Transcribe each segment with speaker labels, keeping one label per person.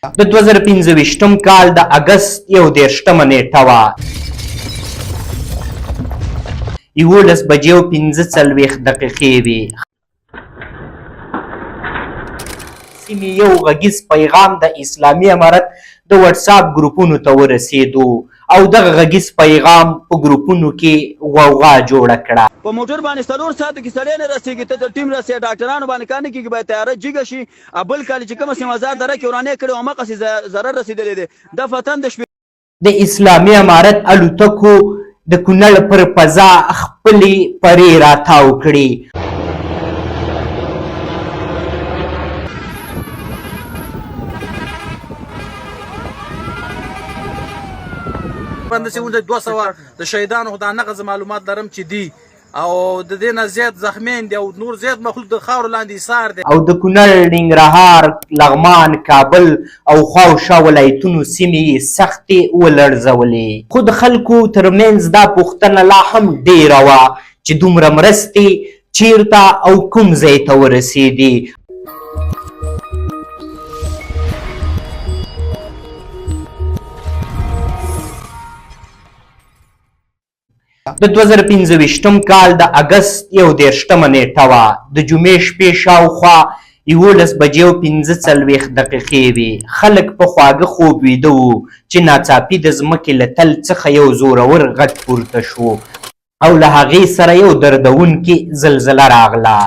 Speaker 1: د 2025م کال د اګست 21مه نیټه وه 11 بجې او 45 دقیقې وې. سیمې یو غږیز پیغام د اسلامي امارت د واتساپ ګروپونو ته ورسېدو او دغه غږیز پیغام په ګروپونو کې غوغا جوړه کړه.
Speaker 2: په موټر باندې 4 ساعتو کې سړی نه رسېږي، ته ټیم رسې ډاکټرانو باندې کار نه کېږي، باید تیاره جګه شي. بل کال چې کومه سیمه مزار دره کې ورانې کړې هماغسې ضرر رسېدلی دی. دا فتن د شپې
Speaker 1: د اسلامي امارت الوتکو د کونړ پر فضا خپلې پرې راتاو کړې.
Speaker 3: بندسي 200 د شهیدانو خو د نغز معلومات لرم چې دی او د دې نه زیات زخمین دي او نور زیات مخلوق د خاور لاندې ایثار دي.
Speaker 1: او د کونړ، ننګرهار، لغمان، کابل او خواوشا ولایتونو سیمې سختې ولړزولې. خو د خلکو ترمنځ دا پوښتنه لا هم ډیره وه چې دومره مرستې چیرته او کوم ځای ته ورسېدې. د 2025م کال د اګست 21مه نیټه وه د جمعې شپې شاوخوا 11 بجې او 45 دقیقې وې. خلک په خواږه خوب ویده وو چې ناڅاپي د ځمکې له تل څخه یو زورور غږ پورته شو او له هغې سره یو دردونکې زلزله راغله.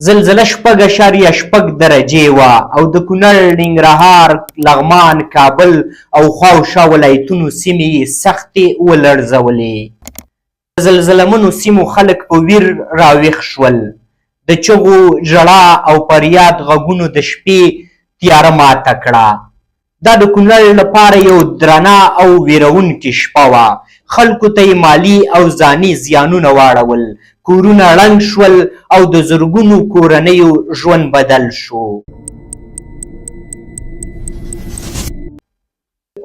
Speaker 1: زلزله 6.6 درجې وه او د کونړ، ننګرهار، لغمان، کابل او خواوشا ولایتونو سیمې یې سختې ولړزولې. د زلزلهمنو سیمو خلک په ویر راویښ شول. د چغو، ژړا او فریاد غږونو د شپې تیاره ماته کړه. دا د کونړ لپاره یو درنه او ویرونکې شپه وه. خلکو ته یې مالي او ځاني زیانونه واړول، کورونه ړنګ شول او د زرګونو کورنیو ژوند بدل شو.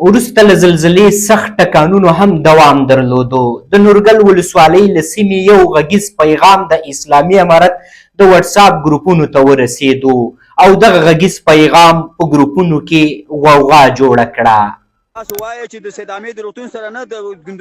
Speaker 1: وروسته له زلزلې سخت ټکانونو هم دوام درلودو. د نورګل ولسوالۍ له سیمې یو غږیز پیغام د اسلامي امارت د واتساپ ګروپونو ته ورسېدو او دغه غږیز پیغام په ګروپونو کې غوغا جوړه کړه.
Speaker 2: تاسو وایئ چې د سید حمید روغتون سره نه د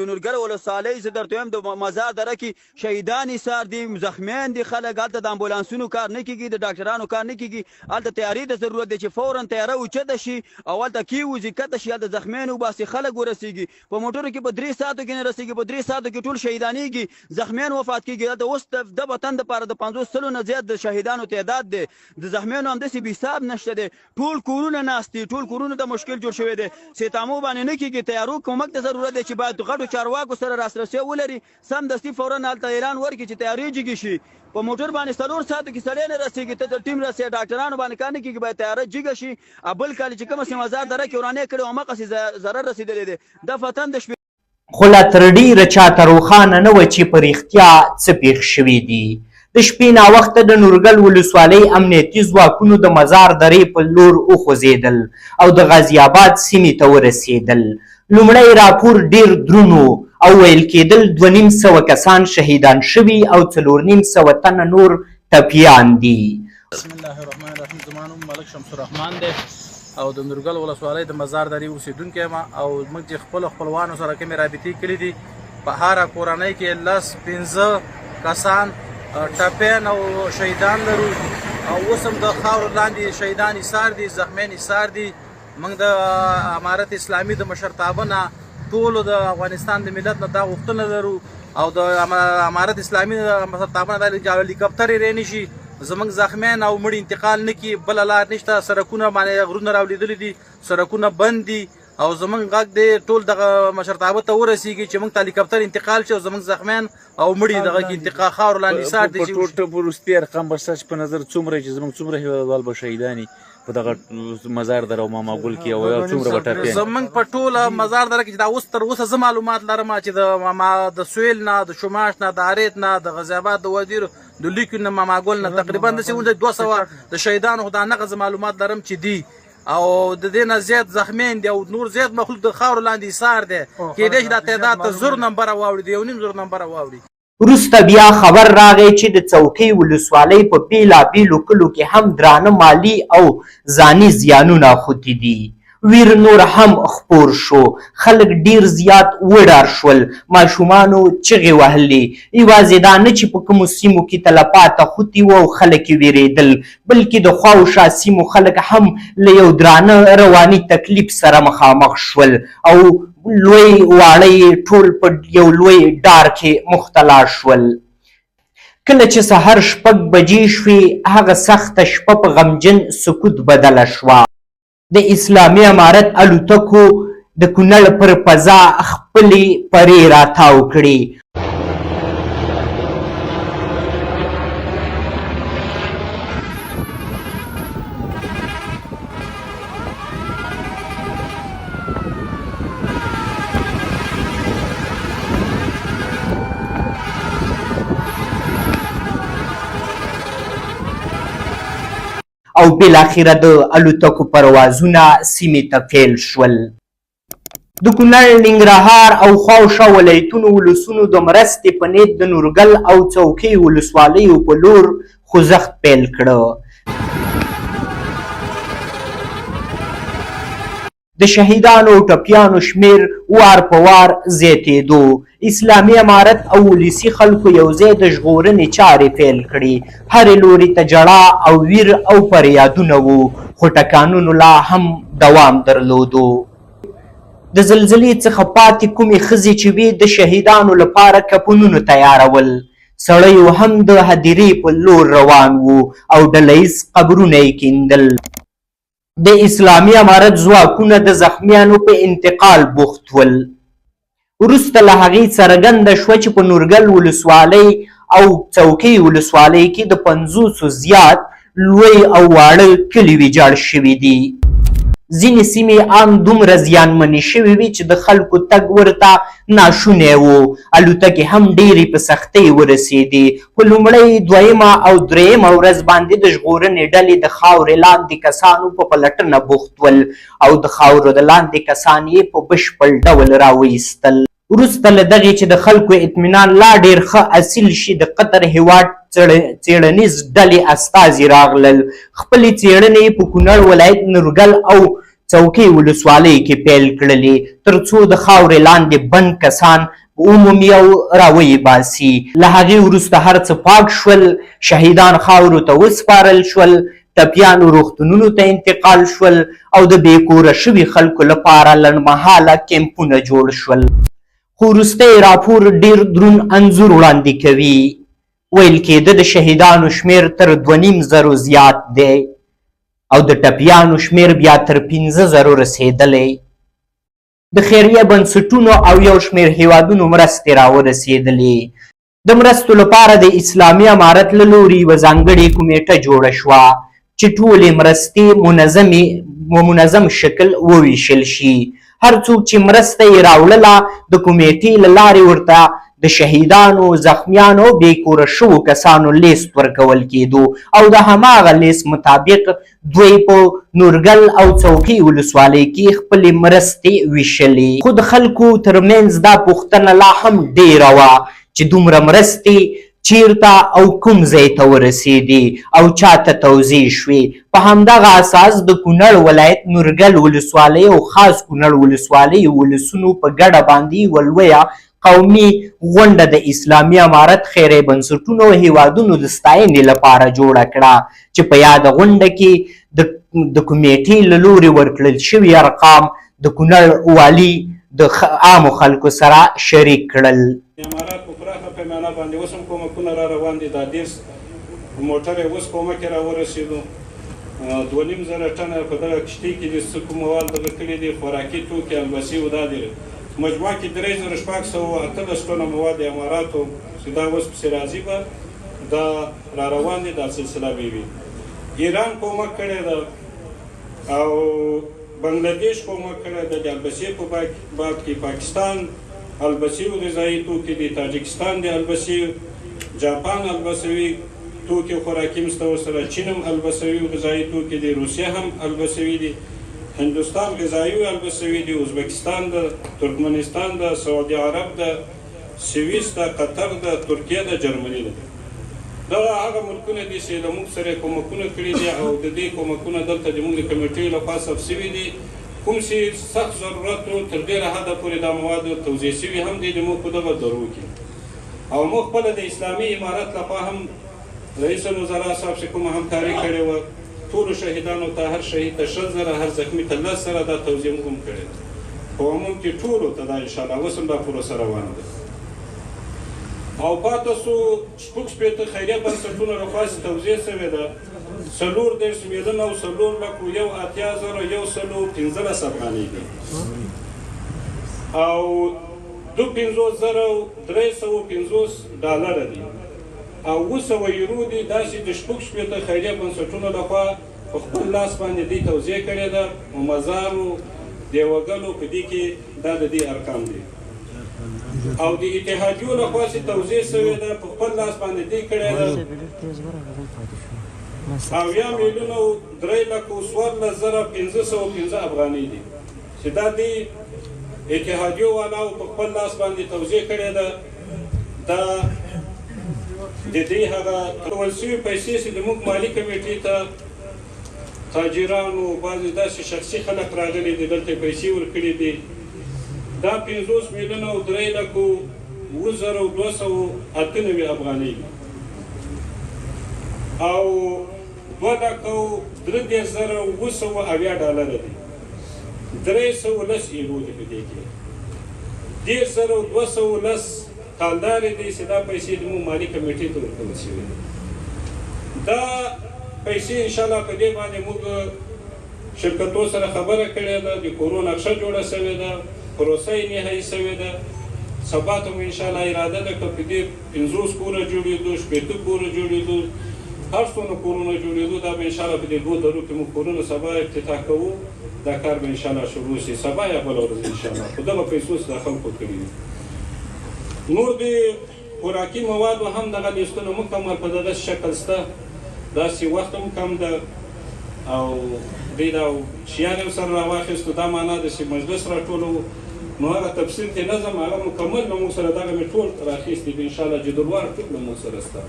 Speaker 2: نورګل ولسوالۍ زه درته وایم د مزار دره کې شهیدان ایثار دي، زخمیان دي خلک. هلته د امبولانسونو کار نه کېږي، د ډاکټرانو کار نه کېږي. هلته تیارې د ضرورت دی چې فورا تیاره اوچته شي او هلته کېوځي کته شي، هلته زخمیان وباسي، خلک ورسېږي. په موټرو کې په 3 ساعتو کې نه رسېږي، په 3 ساعتو کې ټول شهیدانېږي، زخمیان وفات کېږي. هلته اوس د وطن دپاره د 50 نه زیات د شهیدانو تعداد دی. د زخمیانو همداسې بې حساب نشته دی. ټول کورونه ناست دي، ټول کورونو ته مشکل جوړ شوی دی. سیتامو باندې نه کېږي، تیارو کومک ته ضرورت دی چې باید غټو چارواکو سره راسرسي ولري، سمدستي فورا هلته اعلان ورکړي چې تیارې جګې شي. په موټر باندې 4 ساعتو کې سړی نه رسېږي، ته ټیم رسې ډاکټرانو باندې کار نه کېږي، باید تیاره جګه شي. بل کال چې کومه سیمه مزار دره کې ورانې کړې هماغسې ضرر رسېدلی دی. دا فتن د شپې
Speaker 1: خو لا تر ډېره چاته روښانه نه وه چې په رښتیا څه پېښ شوي دي. د شپې ناوخته د نورګل ولسوالۍ امنیتي ځواکونو د مزار درې په لور وخوځېدل او د غازي آباد سیمې ته ورسېدل. لومړی راپور ډېر دروند او ویل کېدل 2500 کسان شهیدان شوي او 450 تنه نور ټپیان دي.
Speaker 3: بسم الله الرحمن الرحیم. زما نوم ملک شمس الرحمن دی او د نورګل ولسوالۍ د مزار درې اوسېدونکی یم او موږ چې خپلو خپلوانو سره کومې رابطې کړي دي په هره کورنۍ کې 10-15 کسان ټپیان او شهیدان لرو او اوس هم د خاورو لاندې شهیدان ایثار دي، زخمیان ایثار دي. موږ د امارت اسلامي د مشرتابه نه ټولو د افغانستان د ملت نه دا غوښتنه لرو او د امارت اسلامي د مشرتابه نه دا هلیکاپټر یې رانیشي، زموږ زخمیان او مړي انتقال نه کړي. بله لار نشته، سړکونه باندې غرونه راولیدلي دي، سړکونه بند دي او زموږ غږ دی ټول دغه مشرتابه ته ورسېږي چې موږ ته هلیکاپټر انتقال شي او زموږ زخمیان او مړي دغه کې انتقال خاورو لاندې ایثار دي.
Speaker 4: په ټول وروستي ارقام به ستاسو په نظر څومره چې زموږ څومره هېوادوال به شهیداني په دغه مزار دره او ماما ګل کې او څومره به ټپیان
Speaker 3: زموږ په ټوله مزار دره کې چې دا اوس تر اوسه زه معلومات لرم چې د سویل نه، د شماش نه، د اریت نه، د غازي آباد د وزیر د لیکو نه، ماما ګل نه تقریبا داسې 200 د شهیدانو خو د نغز معلومات لرم چې دي او د دې نه زیات زخمیان دي او نور زیات مخلوق د خاورو لاندې ایثار دی. کېدای شي دا تعداد ته 0 نمبره واوړي، د 1.5 نمبره واوړي.
Speaker 1: وروسته بیا خبر راغی چې د څوکۍ ولسوالۍ په بېلابېلو کلو کې هم درانه مالي او ځاني زیانونه خوتي دي. ویر نور هم خپور شو، خلک ډیر زیات وډار شول، ماشومانو چغې وهلې. یوازې دا نه چې په کومو سیمو کې تلفات خوتي وو او خلک یې ویرېدل، بلکې د خوا او شا سیمو خلک هم له یو درانه رواني تکلیف سره مخامخ شول او لوی واړه ټول په یو لوی ډار کې مختلا شول. کله چې سحر 6 بجې شوې، هغه سخته شپه په غمجن سکوت بدله شوه. د اسلامي امارت الوتکو د کونړ پر فضا خپلې پرې راتاو کړې. او بالاخره د الوتکو پروازونه سیمې ته پیل شول. د کونړ، ننګرهار او خواوشا ولایتونو ولسونو د مرستې په نیت د نورګل او څوکۍ ولسوالیو په لور خوځښت پیل کړه. د شهیدانو او ټپیانو شمیر وار په وار زیاتېدو. اسلامي امارت او ولسي خلکو یوځای د ژغورنې چارې پیل کړې. هرې لوري ته ژړا او ویر او فریادونه وو، خو ټکانونو لا هم دوام درلودو. د زلزلې څخه پاتې کومې ښځې چې وې د شهیدانو لپاره کفنونه تیارول. سړیو هم د هدیرې په لور روان وو او ډله ییز قبرونه یې کیندل. د اسلامي امارت ځواکونه د زخمیانو په انتقال بوخت ول. وروسته له هغې څرګنده شوه چې په نورګل ولسوالۍ او څوکۍ ولسوالۍ کې د 50 زیات لوی او واړه کلي ویجاړ شوي دي. ځینې سیمې ان دومره زیانمنې شوې وې چې د خلکو تګ ورته ناشونی و. الوتکې هم ډېرې په سختۍ ورسېدې. په لومړۍ، دویمه او درېیمه ورځ باندې د ژغورنې ډلې د خاورې لاندې کسانو په پلټنه بوخت ول او د خاورو د لاندې کسان یې په بشپړ ډول راوایستل. وروسته له دغې چې د خلکو اطمینان لا ډېر ښه اصیل شي، د قطر هیواد څېړنیز ډلې استازي راغلل. خپلې څېړنې په کونړ ولایت، نورګل او څوکۍ ولسوالۍ کې پیل کړلې، تر څو د خاورې لاندې بند کسان عمومي او راویې باسي. له هغې وروسته هر څه پاک شول، شهیدان خاورو ته وسپارل شول، ټپیانو روغتونونو ته انتقال شول او د بېکوره شوي خلکو لپاره لنډمهاله کیمپونه جوړ شول. خو وروستی راپور ډېر دروند انځور وړاندې کوي. ویل کېده د شهیدانو شمیر تر 2,500 زیات دی او د ټپیانو شمیر بیا تر 15,000 رسېدلی. د خیریه بنسټونو او یو شمیر هیوادونو مرستې راورسېدلې. د مرستو لپاره د اسلامي امارت له لوري یوه ځانګړې کمیټه جوړه شوه چې ټولې مرستې منظم شکل وویشل شي. هر څوک چې مرسته یې راوړله د کمیټې له لارې ورته د شهیدانو، زخمیانو او بېکوره شوو کسانو لیست ورکول کېدو او د هماغه لیست مطابق دوی په نورګل او څوکۍ ولسوالۍ کې خپلې مرستې ویشلې. خو د خلکو ترمنځ دا پوښتنه لا هم ډېره وه چې دومره مرستې چیرته او کوم ځای ته ورسېدې او چاته توزیع شوې. په همدغه اساس د کونړ ولایت، نورګل ولسوالۍ او خاص کونړ ولسوالۍ ولسونو په ګډه باندې یوه لویه قومي غونډه د اسلامي امارت خیریه بنسټونو او هیوادونو د ستاینې لپاره جوړه کړه چې په یاده غونډه کې د کمیټې له لورې ورکړل شوي ارقام د کونړ والي د عامو خلکو سره شریک کړل.
Speaker 5: امارات په پراخه پیمانه باندې اوس هم کومکونه را روان دي. دا 10 موټرې اوس کومک یې راورسېدو. 2,500 ټنه په دغه کښتۍ کې د څه کوم مواد دغه کړي دي، خوراکي توکي، البسې او دا دي. مجموعه کې 3,618 ټنه مواد اماراتو چې دا اوس پسې راځي به دا را روان دي. دا سلسله به وي. ایران کومک کړی ده او بنګلادیش کومک کړی ده. د البسې په باب کې پاکستان البسې او غذایي توکي دي، تاجکستان د البسې، جاپان البسوي توکي خوراکي مستوى سره، چین هم البسوي او غذایي توکي دي، روسیه هم البسوي دي، هندوستان غذایي او البسوي دي، ازبکستان ده، ترکمنستان ده، سعودي عرب ده، سویس ده، قطر ده، ترکیه ده، جرمني ده. دغه هغه ملکونه دي چې له موږ سره کومکونه کړي دي او د دې کومکونه دلته د موږ د کمیټې لخوا ثبت شوي دي. کوم چې سخت ضرورت و تر ډېره حده پورې دا مواد توضیح شوي هم دي د موږ په دغه درو کې. او موږ خپله د اسلامي امارت لخوا هم رئیس الوزرا صاحب چې کومه همکاري کړې وه ټولو شهیدانو ته هر شهید ته 1000 هر زخمي ته 10 دا توضیح موږ هم کړې ده. په عموم کې ټولو ته دا انشاءالله اوس هم دا پروسه روانه ده. او پاته سو شپږ شپېته خیریه بنسټونه لخوا چې توضیح شوې ده 4 میلیونه او 4,81,115 افغانۍ دي او 52,350 ډالره دي او 200 یورو دي. داسې د شپږ شپېته خیریه بنسټونو لخوا په خپل لاس باندې دې توضیح کړې ده. مزارو دیوګلو په دې کې دا د دې ارقام دي او د اتحادیو لخوا چې توضیح شوې ده په خپل لاس باندې دې کړې ده 7,03,14,1515 افغانۍ دي چې دا د اتحادیو والاو په خپل لاس باندې توضیح کړې ده. دا د دې هغه ټول شوي پیسې چې د موږ مالي کمیټې ته تاجرانو بعضې داسې شخصي خلک راغلي دي دلته پیسې ورکړي دي. دا 50,03,298 افغانۍ دي او 2,03,970 ډالره دي. 310 یورو دي په دې کې 10,210 کالدارې دي چې دا پیسې د موږ مالي کمیټې ته ورکول شوي دي. دا پیسې انشاءالله په دې باندې موږ شرکتو سره خبره کړې ده. د کورو نقشه جوړه شوې ده، پروسه یې نهایي شوې ده. سبا ته مو انشاءالله اراده ده که په دې 50 کوره جوړېدو 80 کوره جوړېدو هر څومره کورونه جوړېدو دا به انشاءالله په دې 2 درو کې موږ کورونه سبا افتتاح کوو. دا کار به انشاءالله شروع شي سبا یا بله ورځ انشاءالله. په دغه پیسو چې دا خلکو کړي دي. نور د خوراکي موادو هم دغه لیستونه مکمل په دغه شکل شته. داسې وخت هم کم ده او دوی دا شیان یو سره راواخیستو. دا معنا ده چې مجلس راټولو نو هغه تفصیل کې نظم هغه مکمل له موږ سره دغه مې ټول راخیستي دي انشاءالله. جدولوار ټول له موږ سره شته.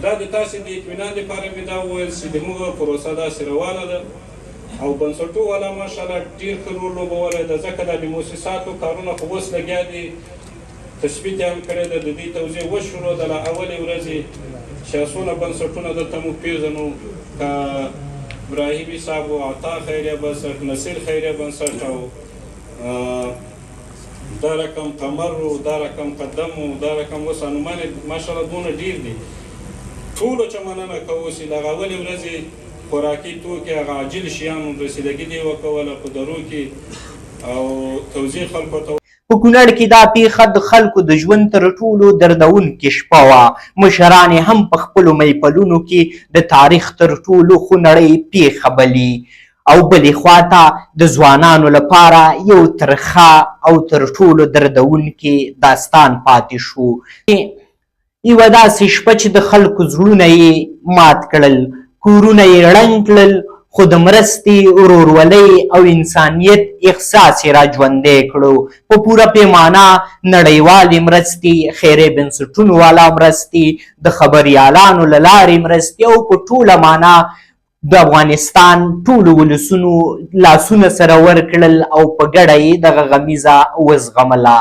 Speaker 5: دا د تاسې د اطمینان دپاره مې دا وویل چې د موږ پروسه داسې روانه ده او بنسټو والا ماشاءالله ډېر ښه رول لوبولی ده ځکه دا د مؤسساتو کارونه خو اوس لګیا دي. تثبیت یې هم کړی ده. د دې توضیح وشروع ده له اولې ورځې چې څونه بنسټونه دلته موږ پېژنو که ابراهیمي صاحب و عطا خیریه بنسټ، نصیر خیریه بنسټ او دا رقم قمر و دا رقم قدم و دا رقم اوس انومان ماشاءالله دونه ډېر دي. ټولو چې مننه کوو چې دغه اولې ورځې خوراکي توکي هغه عاجل شیانو رسیدګي دې وکوله په درو کې او توضیح خلکو ته.
Speaker 1: په کونړ کې دا پیښه د خلکو د ژوند تر ټولو دردونکې شپه وه. مشران یې هم په خپلو محفلونو کې د تاریخ تر ټولو خونړۍ پیښه بلي او بلې خواته د ځوانانو لپاره یو ترخه او تر ټولو دردونکې داستان پاتې شو. یوه داسې شپه چې د خلکو زړونه یې مات کړل، کورونه یې ړنګ کړل، خو د مرستې، ورورولۍ او انسانیت احساس یې را ژوندی کړو. په پوره پیمانه نړیوالې مرستې، خیریه بنسټونو والا مرستې، د خبریالانو له لارې مرستې او په ټوله معنا د افغانستان ټولو ولسونو لاسونه سره ورکړل او په ګډه یې دغه غمیزه وزغمله.